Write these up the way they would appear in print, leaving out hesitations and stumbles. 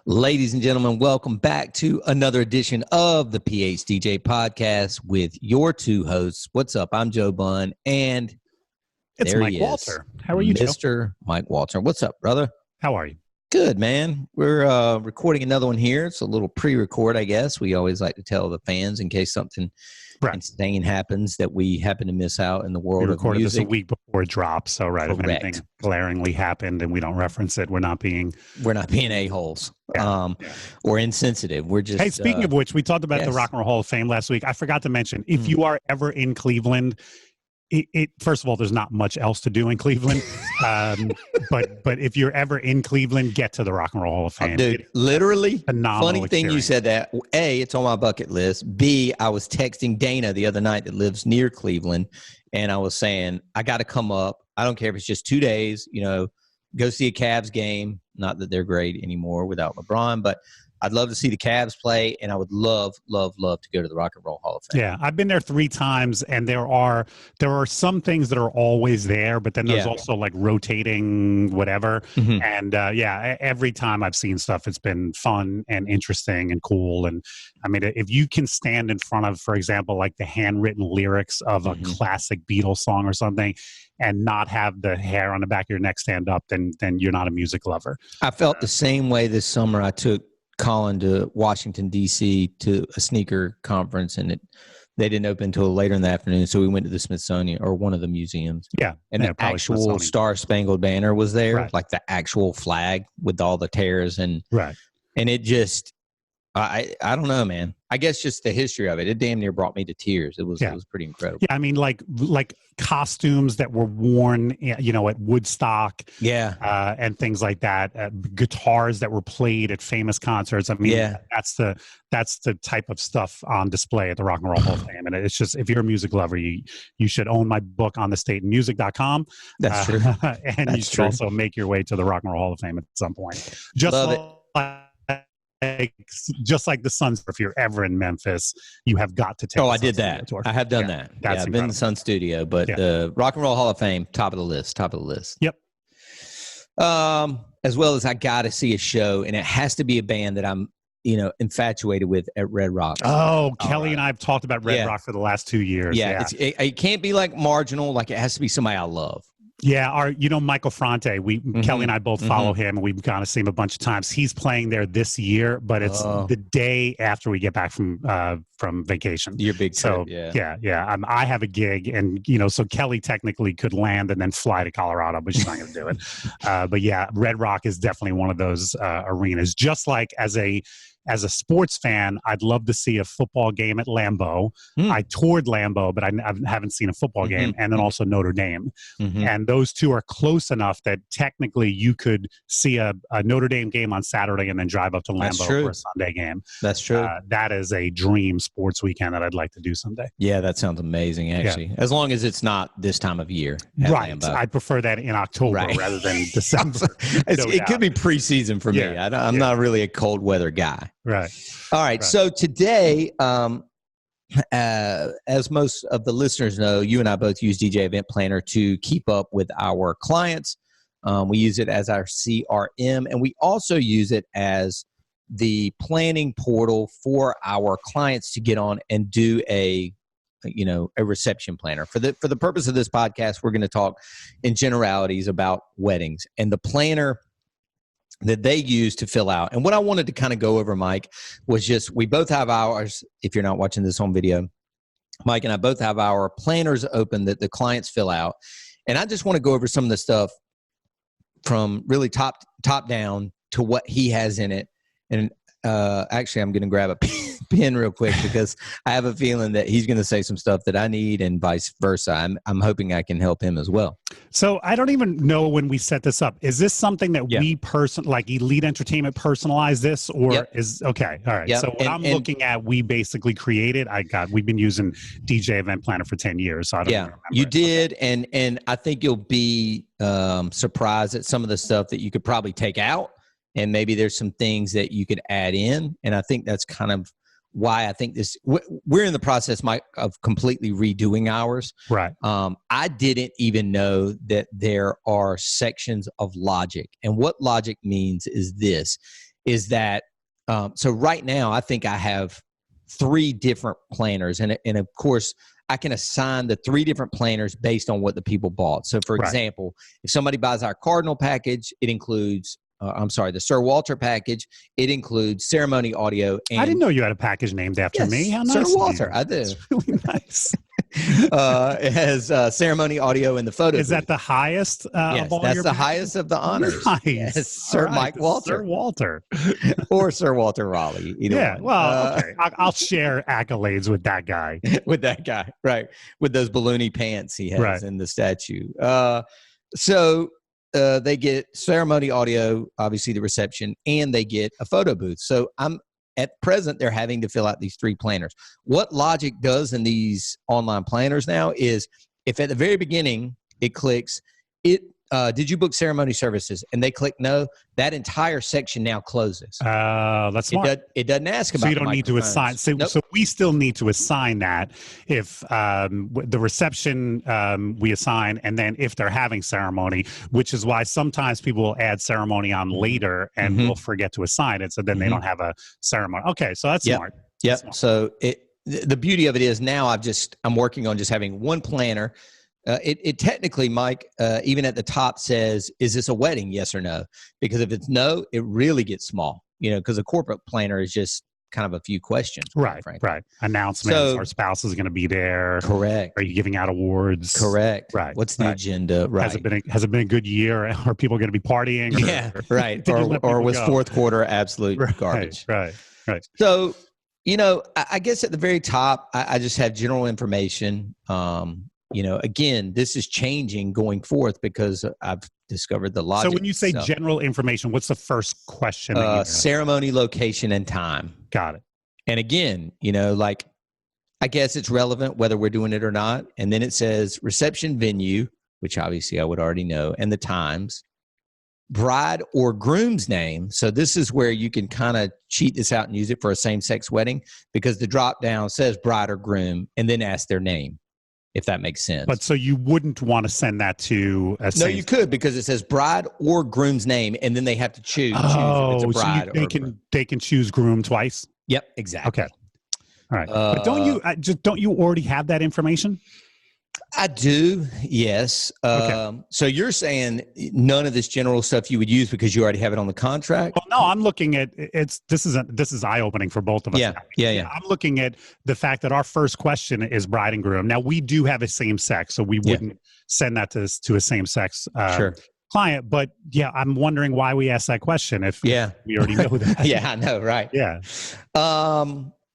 Ladies and gentlemen, welcome back to another edition of the PHDJ podcast with your two hosts. What's up? I'm Joe Bunn, and it's there Mike he is, Walter. How are you, Mr. Mike Walter? What's up, brother? How are you? Good, man. We're recording another one here. It's a little pre-record, I guess. We always like to tell the fans in case something insane happens that we happen to miss out in the world of music. We recorded this a week before it drops, so Correct. If anything glaringly happened and we don't reference it, we're not being a-holes or insensitive. We're just Hey, speaking of which, we talked about the Rock and Roll Hall of Fame last week. I forgot to mention, if you are ever in Cleveland, first of all, there's not much else to do in Cleveland, but if you're ever in Cleveland, get to the Rock and Roll Hall of Fame. Dude, literally, phenomenal funny thing experience. you said that. A, it's on my bucket list. B, I was texting Dana the other night that lives near Cleveland, and I was saying, I got to come up. I don't care if it's just 2 days, go see a Cavs game. Not that they're great anymore without LeBron, but I'd love to see the Cavs play, and I would love to go to the Rock and Roll Hall of Fame. Yeah, I've been there 3 times, and there are some things that are always there, but then there's also like rotating whatever. Mm-hmm. And every time I've seen stuff, it's been fun and interesting and cool. And I mean, if you can stand in front of, for example, like the handwritten lyrics of a classic Beatles song or something, and not have the hair on the back of your neck stand up, then you're not a music lover. I felt the same way this summer. I took Colin to Washington, D.C. to a sneaker conference, and they didn't open until later in the afternoon, so we went to the Smithsonian, or one of the museums. Yeah. And the actual Star-Spangled Banner was there, like the actual flag with all the tears. And it just, I don't know, man. I guess just the history of it. It damn near brought me to tears. It was pretty incredible. Yeah, I mean, like costumes that were worn, at Woodstock. Yeah. And things like that. Guitars that were played at famous concerts. I mean, that's the type of stuff on display at the Rock and Roll Hall of Fame. And it's just, if you're a music lover, you should own my book on thestateandmusic.com. That's true. And you should also make your way to the Rock and Roll Hall of Fame at some point. Just like the Suns, if you're ever in Memphis, you have got to take. I did that. I have done that. I've been in the Sun Studio, but the Rock and Roll Hall of Fame, top of the list. Yep. As well as I got to see a show, and it has to be a band that I'm, infatuated with at Red Rocks. Oh, Kelly and I have talked about Red Rock for the last 2 years. Yeah. It can't be like marginal. Like, it has to be somebody I love. Yeah, Michael Fronte, Kelly and I both follow him, and we've gone to see him a bunch of times. He's playing there this year, but it's the day after we get back from vacation. Your big trip, yeah. I have a gig, and so Kelly technically could land and then fly to Colorado, but she's not going to do it. But yeah, Red Rock is definitely one of those arenas. Just like as a sports fan, I'd love to see a football game at Lambeau. I toured Lambeau, but I haven't seen a football game, and then also Notre Dame. And those two are close enough that technically you could see a Notre Dame game on Saturday and then drive up to Lambeau for a Sunday game. That's true. That is a dream sports weekend that I'd like to do someday. Yeah, that sounds amazing, actually. Yeah. As long as it's not this time of year. Right. I'd prefer that in October rather than December. It could be preseason for me. I'm not really a cold weather guy. Right. All right. So today, as most of the listeners know, you and I both use DJ Event Planner to keep up with our clients. We use it as our CRM, and we also use it as the planning portal for our clients to get on and do a reception planner. For the purpose of this podcast, we're going to talk in generalities about weddings and the planner that they use to fill out. And what I wanted to kind of go over, Mike, was just, we both have ours. If you're not watching this on video, Mike and I both have our planners open that the clients fill out. And I just want to go over some of the stuff from really top down to what he has in it. And actually, I'm going to grab a pen real quick because I have a feeling that he's going to say some stuff that I need and vice versa. I'm hoping I can help him as well. So I don't even know when we set this up. Is this something that we like Elite Entertainment personalize this, or is okay? All right. So what I'm looking at, we basically created. We've been using DJ Event Planner for 10 years. So I don't remember. You did, and I think you'll be surprised at some of the stuff that you could probably take out. And maybe there's some things that you could add in. And I think that's kind of why I think we're in the process, Mike, of completely redoing ours. Right. I didn't even know that there are sections of logic. And what logic means is this. is that, so right now I think I have 3 different planners, and of course I can assign the 3 different planners based on what the people bought. So for example, if somebody buys our Cardinal package, it includes, the Sir Walter package, it includes ceremony audio. And I didn't know you had a package named after me. How nice. Sir Walter, I do. It's really nice. It has ceremony audio in the photo. Is that the highest yes, of all that's your the packages? highest of the honors. Nice. Yes, Sir Mike Walter. Sir Walter. Or Sir Walter Raleigh. Either one. Well, okay. I'll share accolades with that guy. With that guy, right. With those balloony pants he has in the statue. So they get ceremony audio, obviously the reception, and they get a photo booth. So at present, they're having to fill out these 3 planners. What Logic does in these online planners now is if at the very beginning it clicks, did you book ceremony services? And they click no, that entire section now closes. That's smart. It doesn't ask about. So you don't need to assign. So we still need to assign that if the reception we assign, and then if they're having ceremony, which is why sometimes people will add ceremony on later and will forget to assign it. So then they don't have a ceremony. Okay, so that's smart. Yep. Smart. So the beauty of it is now I'm working on just having one planner. It technically, Mike, even at the top says, is this a wedding? Yes or no? Because if it's no, it really gets small, because a corporate planner is just kind of a few questions. Right. Announcements. So, our spouse is going to be there. Correct. Are you giving out awards? Correct. Right. What's the agenda? Right. Has it been a good year? Are people going to be partying? Yeah. Right. or was fourth quarter absolute garbage? Right. So, I guess at the very top, I just have general information. Again, this is changing going forth because I've discovered the Logic. So when you say general information, what's the first question? Ceremony, location, and time. Got it. And again, I guess it's relevant whether we're doing it or not. And then it says reception venue, which obviously I would already know, and the times, bride or groom's name. So this is where you can kind of cheat this out and use it for a same-sex wedding because the drop down says bride or groom and then ask their name, if that makes sense. But so you wouldn't want to send that to a No, you could, because it says bride or groom's name, and then they have to choose if it's a bride they can choose groom twice? Yep, exactly. Okay. All right. But don't you already have that information? I do, yes. Okay. So you're saying none of this general stuff you would use because you already have it on the contract? Well, no, I'm looking at this is eye-opening for both of us. Yeah. I'm looking at the fact that our first question is bride and groom. Now we do have a same sex, so we wouldn't send that to a same sex client. But I'm wondering why we asked that question if we already know that. Yeah, I know, right? Yeah.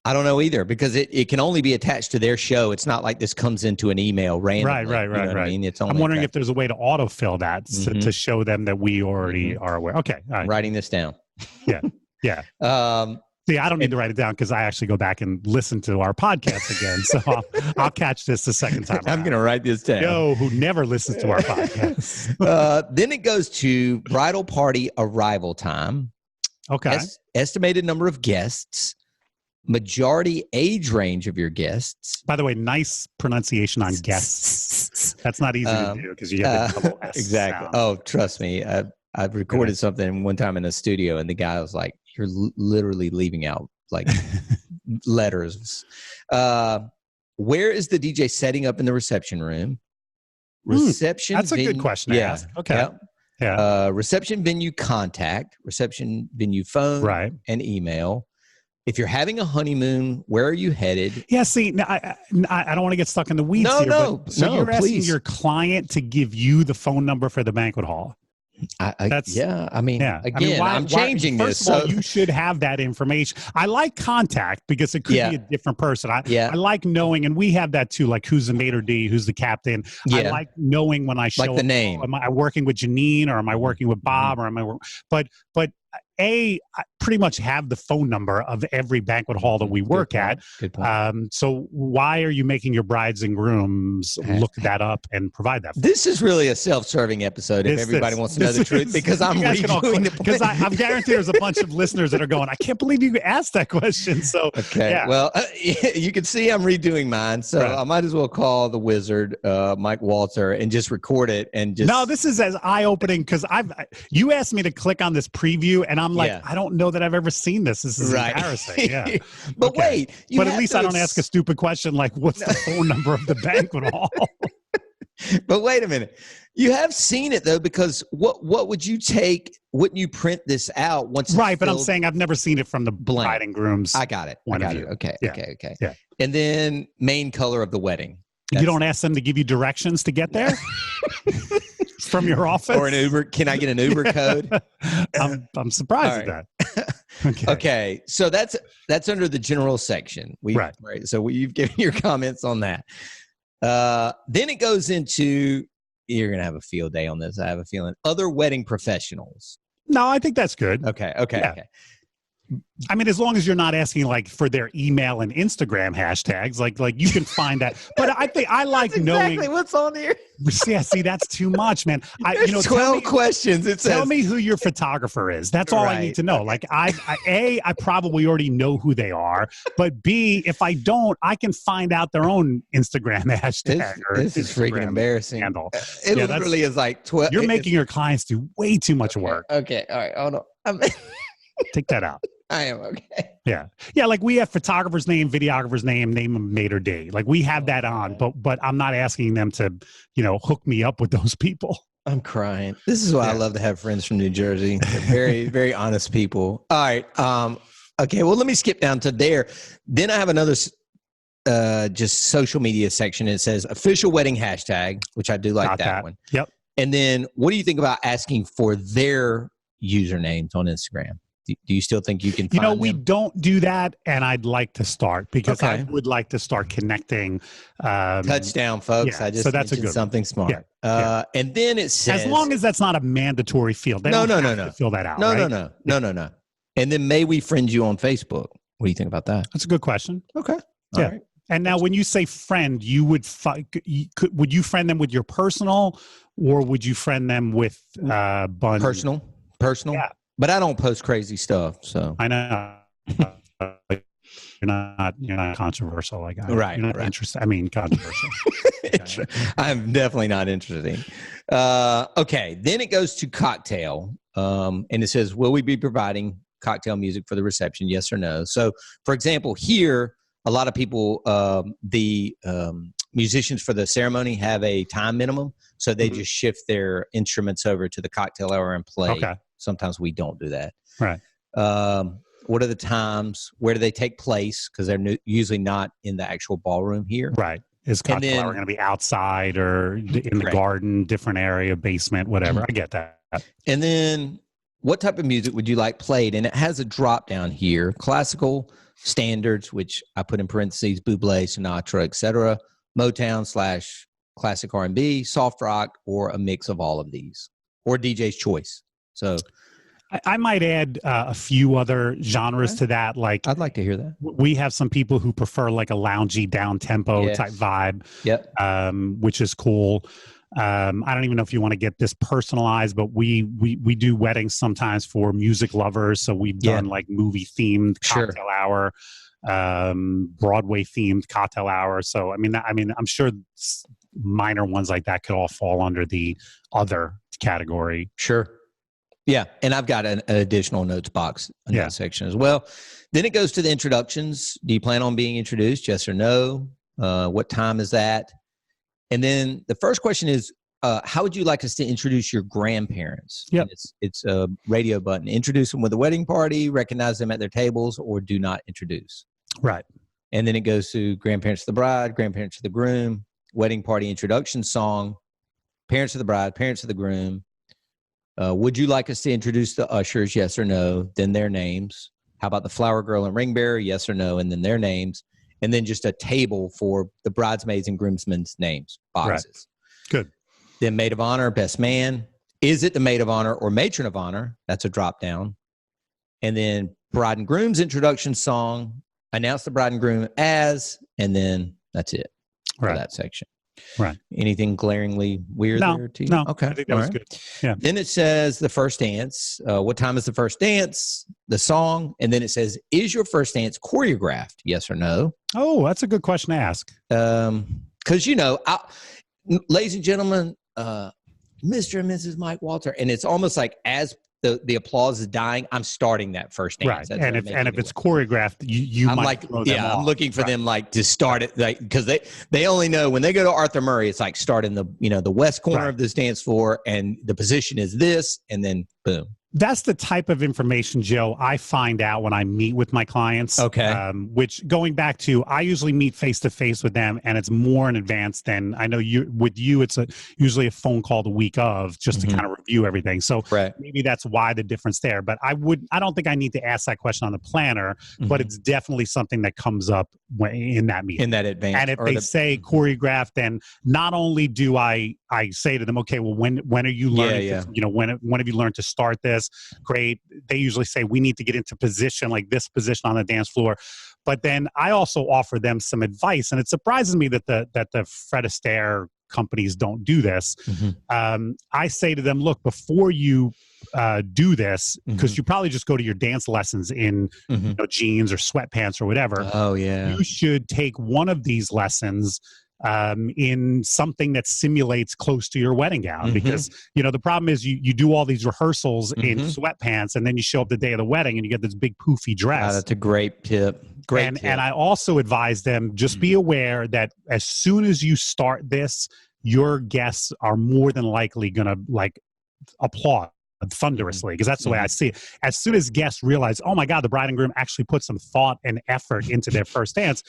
I don't know either because it can only be attached to their show. It's not like this comes into an email randomly. Right. I mean? It's only I'm wondering if there's a way to autofill that to show them that we already are aware. Okay. All right. Writing this down. Yeah. See, I don't need to write it down because I actually go back and listen to our podcast again. So I'll catch this the second time. I'm going to write this down. Yo, who never listens to our podcast. Then it goes to bridal party arrival time. Okay. Estimated number of guests. Majority age range of your guests. By the way, nice pronunciation on guests. That's not easy to do because you have the double S. Exactly. Sound. Oh, trust me. I've recorded something one time in a studio, and the guy was like, "You're literally leaving out like letters." Where is the DJ setting up in the reception room? Reception. That's a good question to ask. Okay. Yeah. Reception venue contact, reception venue phone, and email. If you're having a honeymoon, where are you headed? Yeah, see, I don't want to get stuck in the weeds here. So you're asking your client to give you the phone number for the banquet hall. Again, I'm changing this. First of all, you should have that information. I like contact because it could be a different person. I like knowing, and we have that too, like who's the maitre d', who's the captain. I like knowing when I show like the name. Am I working with Janine or am I working with Bob or am I but I pretty much have the phone number of every banquet hall that we work at. Good point. So why are you making your brides and grooms look that up and provide that? This is really a self-serving episode if everybody wants to know the truth because I'm redoing the because I'm guaranteed there's a bunch of listeners that are going, I can't believe you asked that question. So well, you can see I'm redoing mine, so I might as well call the wizard, Mike Walter, and just record it and just. No, this is as eye-opening because you asked me to click on this preview, and I'm like, I don't know know that I've ever seen this. This is embarrassing. Yeah. But wait. But at least I don't ask a stupid question like, what's the phone number of the banquet hall? But wait a minute. You have seen it, though, because what would you take? Wouldn't you print this out once? Right, but I'm saying I've never seen it from the bride and groom's. I got it. Okay. Yeah. And then main color of the wedding. You don't ask them to give you directions to get there from your office? Or an Uber. Can I get an Uber code? I'm surprised at that. Okay. So that's under the general section. Right. So you've given your comments on that. Then it goes into, you're going to have a field day on this, I have a feeling. Other wedding professionals. No, I think that's good. Okay. I mean, as long as you're not asking like for their email and Instagram hashtags, like you can find that. But I think I like knowing exactly what's on here. Yeah, see, that's too much, man. 12 questions. It says, tell me who your photographer is. That's all I need to know. Okay. Like I probably already know who they are, but B, if I don't, I can find out their own Instagram hashtag. This is freaking embarrassing. Handle. It literally is like 12. You're making your clients do way too much work. Okay. All right. Hold on. Take that out. I am okay. Yeah. Like we have photographer's name, videographer's name of maitre d'. Like we have that on, but I'm not asking them to, hook me up with those people. I'm crying. This is why I love to have friends from New Jersey. They're very, very honest people. All right. Okay. Well, let me skip down to there. Then I have another just social media section. It says official wedding hashtag, which I do like that one. Yep. And then what do you think about asking for their usernames on Instagram? Do you still think you can find we them? don't do that, and I'd like to start because I would like to start connecting. Touchdown, folks. Yeah, I just so that's mentioned something smart. Yeah. And then it says... As long as that's not a mandatory field. They don't have to fill that out, No. And then may we friend you on Facebook? What do you think about that? That's a good question. Okay. All right. And now when you say friend, you would would you friend them with your personal, or would you friend them with Bunn? Personal. Yeah. But I don't post crazy stuff, so I know you're not controversial like I. Right. You're not interested. I mean, controversial. I'm definitely not interested. Okay. Then it goes to cocktail, and it says, "Will we be providing cocktail music for the reception? Yes or no?" So, for example, here a lot of people, the musicians for the ceremony have a time minimum, so they just shift their instruments over to the cocktail hour and play. Okay. Sometimes we don't do that. Right. What are the times? Where do they take place? Because they're usually not in the actual ballroom here. Right. Is cocktail hour going to be outside or in the garden, different area, basement, whatever? I get that. And then what type of music would you like played? And it has a drop down here. Classical, standards, which I put in parentheses, Bublé, Sinatra, etc. Motown / classic R&B, soft rock, or a mix of all of these. Or DJ's choice. So I might add a few other genres to that. Like I'd like to hear that. We have some people who prefer like a loungy down tempo type vibe. Yep. Which is cool. I don't even know if you want to get this personalized, but we do weddings sometimes for music lovers. So we've done like movie themed cocktail hour, Broadway themed cocktail hour. So I mean, I'm sure minor ones like that could all fall under the other category. Sure. Yeah, and I've got an additional notes box in that section as well. Then it goes to the introductions. Do you plan on being introduced? Yes or no? What time is that? And then the first question is, how would you like us to introduce your grandparents? Yep. It's a radio button. Introduce them with a wedding party, recognize them at their tables, or do not introduce. Right. And then it goes to grandparents of the bride, grandparents of the groom, wedding party introduction song, parents of the bride, parents of the groom. Would you like us to introduce the ushers? Yes or no? Then their names. How about the flower girl and ring bearer? Yes or no? And then their names. And then just a table for the bridesmaids and groomsmen's names, boxes. Right. Good. Then maid of honor, best man. Is it the maid of honor or matron of honor? That's a drop down. And then bride and groom's introduction song. Announce the bride and groom as, and then that's it for that section. Right. Anything glaringly weird there to you? No. Okay. I think that was good. Yeah. Then it says the first dance. What time is the first dance? The song. And then it says, is your first dance choreographed? Yes or no? Oh, that's a good question to ask. Because, ladies and gentlemen, Mr. and Mrs. Mike Walter. And it's almost like as the applause is dying, I'm starting that first dance. Right. That's And if it's choreographed, you I'm might like, throw them off. I'm looking for them like to start it, like, because they only know when they go to Arthur Murray, it's like start in the the west corner of this dance floor, and the position is this, and then boom. That's the type of information, Joe, I find out when I meet with my clients. Okay. Which, going back to, I usually meet face-to-face with them, and it's more in advance than, I know with you, it's usually a phone call the week of, just to kind of review everything. So maybe that's why the difference there. But I don't think I need to ask that question on the planner, but it's definitely something that comes up in that meeting. In that advance. And if they say choreographed, then not only do I say to them, okay, well, when are you learning? When have you learned to start this? Great. They usually say we need to get into position, like this position on the dance floor. But then I also offer them some advice, and it surprises me that the Fred Astaire companies don't do this. I say to them, look, before you do this, because you probably just go to your dance lessons in jeans or sweatpants or whatever. Oh yeah. You should take one of these lessons in something that simulates close to your wedding gown, because the problem is you do all these rehearsals in sweatpants, and then you show up the day of the wedding and you get this big poofy dress. That's a great tip. And I also advise them, just be aware that as soon as you start this, your guests are more than likely gonna applaud thunderously, because that's the way I see it. As soon as guests realize, oh my God, the bride and groom actually put some thought and effort into their first dance,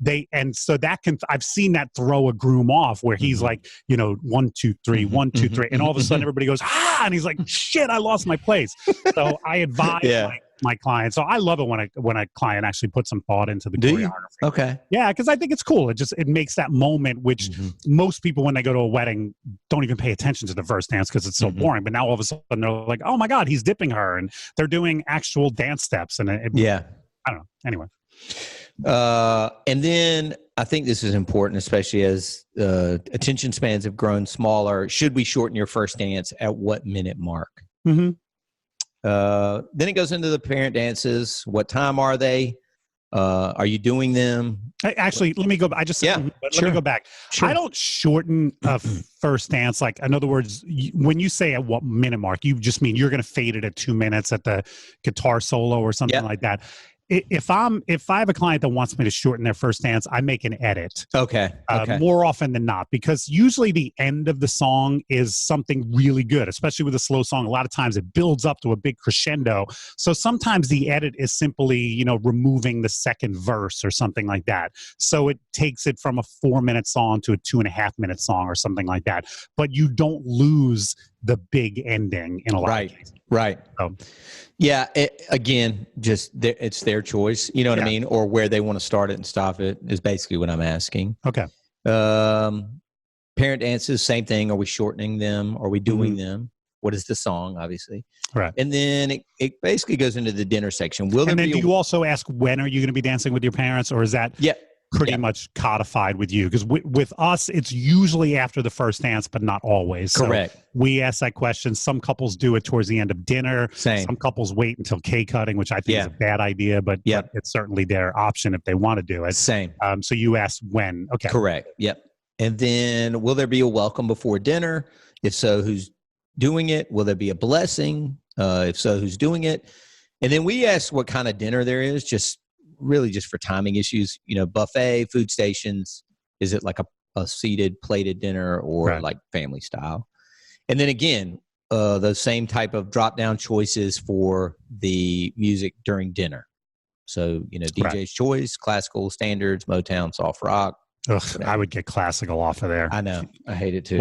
I've seen that throw a groom off, where he's like, 1, 2, 3, 1, 2, 3, and all of a sudden everybody goes, and he's like, shit, I lost my place. So I advise my clients. So I love it when a client actually puts some thought into the choreography. Okay. Yeah, because I think it's cool. It makes that moment, which most people, when they go to a wedding, don't even pay attention to the first dance because it's so boring. But now all of a sudden they're like, oh my God, he's dipping her, and they're doing actual dance steps. And I don't know. Anyway. And then I think this is important, especially as attention spans have grown smaller. Should we shorten your first dance at what minute mark? Then it goes into the parent dances. What time are they? Are you doing them? Actually, let me go. Let me go back. Sure. I don't shorten a first dance. Like, in other words, when you say at what minute mark, you just mean you're going to fade it at 2 minutes at the guitar solo or something like that. If I have a client that wants me to shorten their first dance, I make an edit. Okay. More often than not, because usually the end of the song is something really good, especially with a slow song. A lot of times it builds up to a big crescendo. So sometimes the edit is simply, removing the second verse or something like that. So it takes it from a 4-minute song to a 2.5-minute song or something like that. But you don't lose the big ending in a lot of cases. Right. So, yeah. Again, it's their choice. You know what I mean? Or where they want to start it and stop it is basically what I'm asking. Okay. Parent dances, same thing. Are we shortening them? Are we doing them? What is the song, obviously? Right. And then it basically goes into the dinner section. Do you also ask, when are you going to be dancing with your parents? Or is that pretty much codified with you? Because with us, it's usually after the first dance, but not always. Correct. So we ask that question. Some couples do it towards the end of dinner. Same. Some couples wait until cake cutting, which I think is a bad idea, but it's certainly their option if they want to do it. Same. So you ask when. Okay. Correct. Yep. And then, will there be a welcome before dinner? If so, who's doing it? Will there be a blessing? If so, who's doing it? And then we ask what kind of dinner there is, just for timing issues. Buffet, food stations. Is it like a seated, plated dinner, or like family style? And then again, those same type of drop-down choices for the music during dinner. So, DJ's choice, classical, standards, Motown, soft rock. Ugh, I would get classical off of there. I know. I hate it too.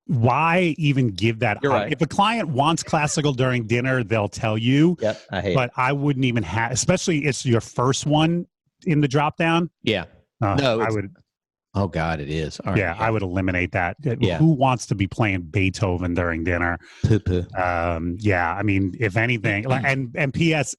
Why even give that? You're right. If a client wants classical during dinner, they'll tell you. Yep, I hate it. But I wouldn't even have, especially it's your first one in the drop down. Yeah. No, I would. Oh God, it is. All right, I would eliminate that. Yeah. Who wants to be playing Beethoven during dinner? Poo-poo. I mean, if anything, and P.S.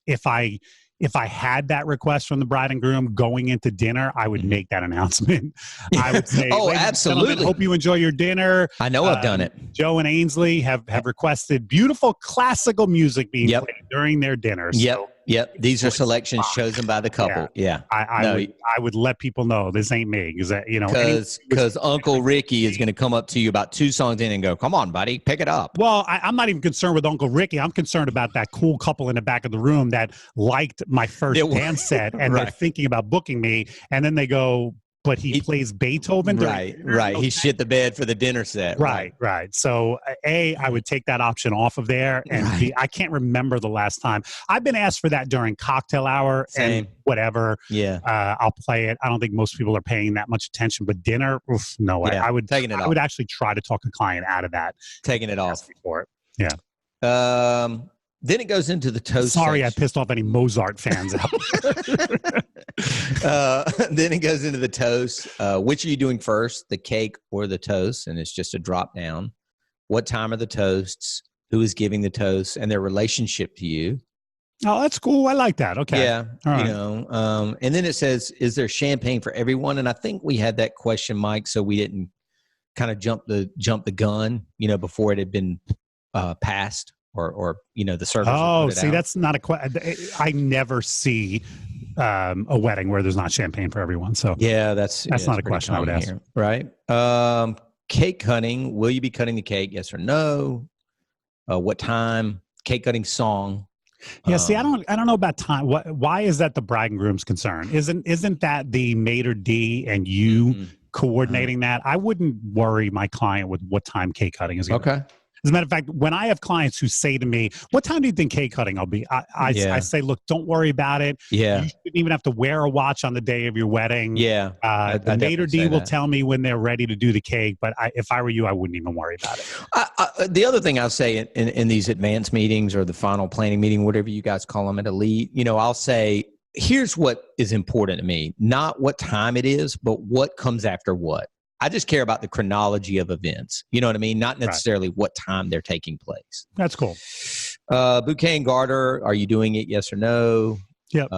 If I had that request from the bride and groom going into dinner, I would make that announcement. I would say, oh, absolutely. Hope you enjoy your dinner. I know I've done it. Joe and Ainsley have requested beautiful classical music being played during their dinner. So Yep. These are selections chosen by the couple. Yeah. I would let people know this ain't me because because Uncle Ricky is going to come up to you about 2 songs in and go, "Come on, buddy, pick it up." Well, I'm not even concerned with Uncle Ricky. I'm concerned about that cool couple in the back of the room that liked my first dance set and they're thinking about booking me, and then they go, but he plays Beethoven. Right. He shit the bed for the dinner set. Right. So, I would take that option off of there. And B, I can't remember the last time. I've been asked for that during cocktail hour and whatever. Yeah. I'll play it. I don't think most people are paying that much attention, but dinner, no way. Yeah. I would actually try to talk a client out of that. Taking it off. For it. Yeah. Then it goes into the toast. Sorry, I pissed off any Mozart fans out there. Then it goes into the toast. Which are you doing first, the cake or the toast? And it's just a drop down. What time are the toasts? Who is giving the toast and their relationship to you? Oh, that's cool. I like that. Okay. Yeah. Right. And then it says, is there champagne for everyone? And I think we had that question, Mike, so we didn't kind of jump the gun, before it had been passed. Or the servers. Oh, see, that's not a question. I never see a wedding where there's not champagne for everyone. So that's not a question I would ask. Here, right? Cake cutting. Will you be cutting the cake? Yes or no? What time? Cake cutting song. Yeah. See, I don't know about time. Why is that the bride and groom's concern? Isn't that the maitre d' and you coordinating that? I wouldn't worry my client with what time cake cutting is. Okay. As a matter of fact, when I have clients who say to me, "What time do you think cake cutting will be?" I say, "Look, don't worry about it. Yeah, you shouldn't even have to wear a watch on the day of your wedding. Yeah, the maitre d' will tell me when they're ready to do the cake. But if I were you, I wouldn't even worry about it." The other thing I'll say in these advanced meetings or the final planning meeting, whatever you guys call them at Elite, I'll say, here's what is important to me: not what time it is, but what comes after what. I just care about the chronology of events. You know what I mean? Not necessarily what time they're taking place. That's cool. Bouquet and garter. Are you doing it? Yes or no? Yep.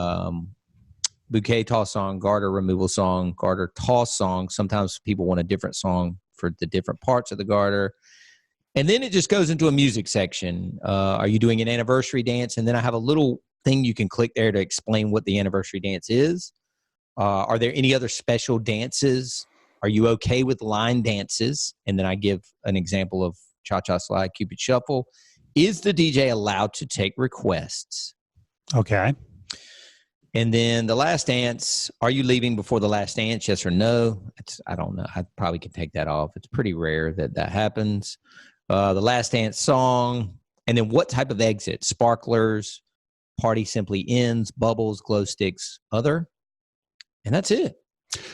Bouquet toss song, garter removal song, garter toss song. Sometimes people want a different song for the different parts of the garter. And then it just goes into a music section. Are you doing an anniversary dance? And then I have a little thing you can click there to explain what the anniversary dance is. Are there any other special dances? Are you okay with line dances? And then I give an example of cha-cha slide, Cupid shuffle. Is the DJ allowed to take requests? Okay. And then the last dance, are you leaving before the last dance? Yes or no? I don't know. I probably can take that off. It's pretty rare that happens. The last dance song. And then what type of exit? Sparklers, party simply ends, bubbles, glow sticks, other. And that's it.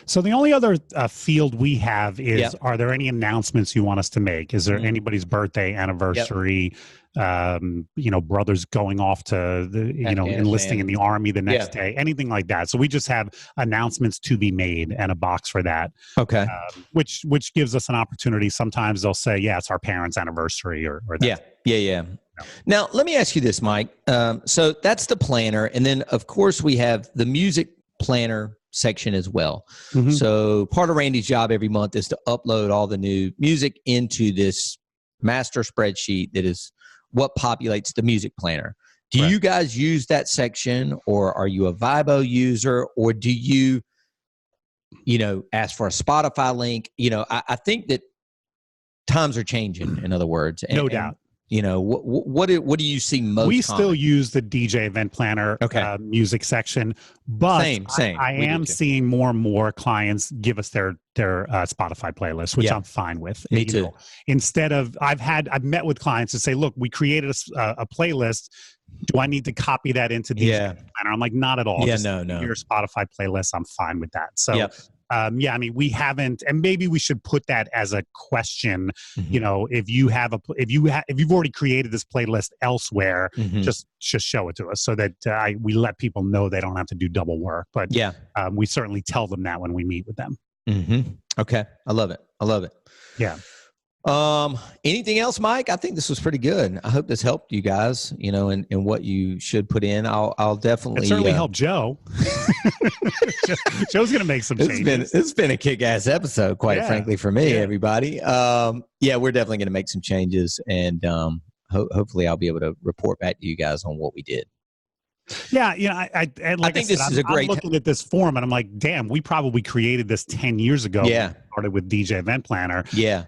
So the only other field we have is, are there any announcements you want us to make? Is there anybody's birthday, anniversary, brothers going off to, enlisting in the Army the next day, anything like that? So we just have announcements to be made and a box for that. Okay. Which gives us an opportunity. Sometimes they'll say, it's our parents' anniversary or that. Yeah. Now, let me ask you this, Mike. So that's the planner. And then, of course, we have the music planner section as well. Mm-hmm. So part of Randy's job every month is to upload all the new music into this master spreadsheet that is what populates the music planner. Do you guys use that section, or are you a Vibo user, or do you ask for a Spotify link? I think that times are changing, in other words. No doubt. What do you see most? We still use the DJ event planner music section, but same. I am seeing more and more clients give us their Spotify playlist, which I'm fine with. Me too. Instead of I've met with clients and say, look, we created a playlist. Do I need to copy that into DJ event planner? I'm like, not at all. Yeah, Just no. Your Spotify playlist, I'm fine with that. So. We haven't, and maybe we should put that as a question. Mm-hmm. If you've already created this playlist elsewhere, just show it to us so that we let people know they don't have to do double work. But we certainly tell them that when we meet with them. Mm-hmm. Okay, I love it. Yeah. Anything else, Mike? I think this was pretty good. I hope this helped you guys, in what you should put in. I'll definitely. It certainly helped Joe. Joe's going to make some changes. It's been a kick-ass episode, quite frankly, for me, everybody. We're definitely going to make some changes, and hopefully I'll be able to report back to you guys on what we did. Yeah, you know, and like I think said, this is a great. I'm looking at this form and I'm like, damn, we probably created this 10 years ago. Yeah. When we started with DJ Event Planner. Yeah.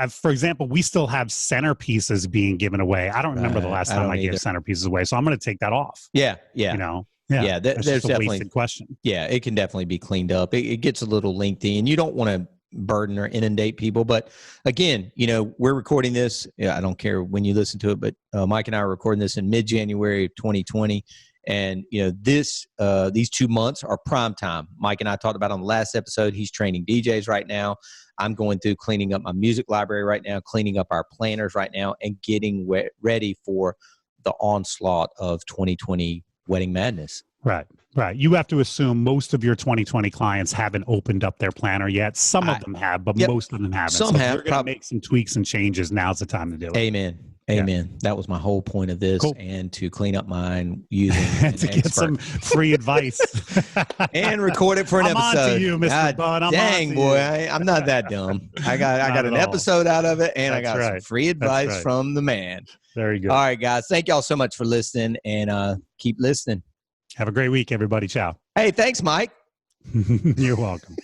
For example, we still have centerpieces being given away. I don't remember the last time I gave centerpieces away, so I'm going to take that off. Yeah. Yeah. You know. Yeah. There's just a wasted question. Yeah, it can definitely be cleaned up. It gets a little lengthy, and you don't want to burden or inundate people. But again, you know, we're recording this. Yeah, I don't care when you listen to it, but Mike and I are recording this in mid-January of 2020. And, you know, these 2 months are prime time. Mike and I talked about on the last episode, he's training DJs right now. I'm going through cleaning up my music library right now, cleaning up our planners right now, and getting ready for the onslaught of 2020 Wedding Madness. Right. You have to assume most of your 2020 clients haven't opened up their planner yet. Some of them have, but most of them haven't. Some have. You're going to make some tweaks and changes. Now's the time to do it. Amen. Yeah. That was my whole point of this, and to clean up mine using to get some free advice and record it for an episode. On to you, Mr. Bunn. Dang, boy, I'm not that dumb. I got an episode out of it, and I got some free advice from the man. Very good. All right, guys. Thank y'all so much for listening, and keep listening. Have a great week, everybody. Ciao. Hey, thanks, Mike. You're welcome.